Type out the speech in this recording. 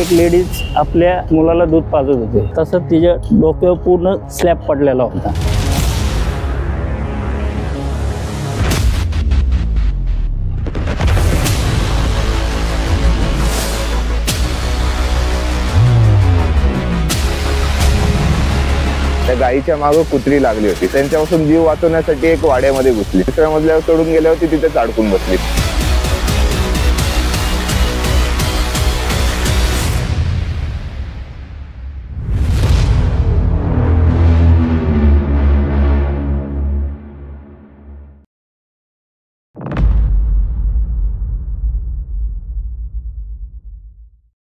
एक लेडीज आपल्या मुलाला दूध पाजत होते, तसं तिच्या डोक्यावर पूर्ण स्लॅब पडलेला होता. त्या गायीच्या मागे कुत्री लागली होती. त्यांच्यापासून जीव वाचवण्यासाठी एक वाड्यामध्ये घुसली. दुसऱ्या मजल्यावर चढून गेल्यावरती तिथे अडकून बसली.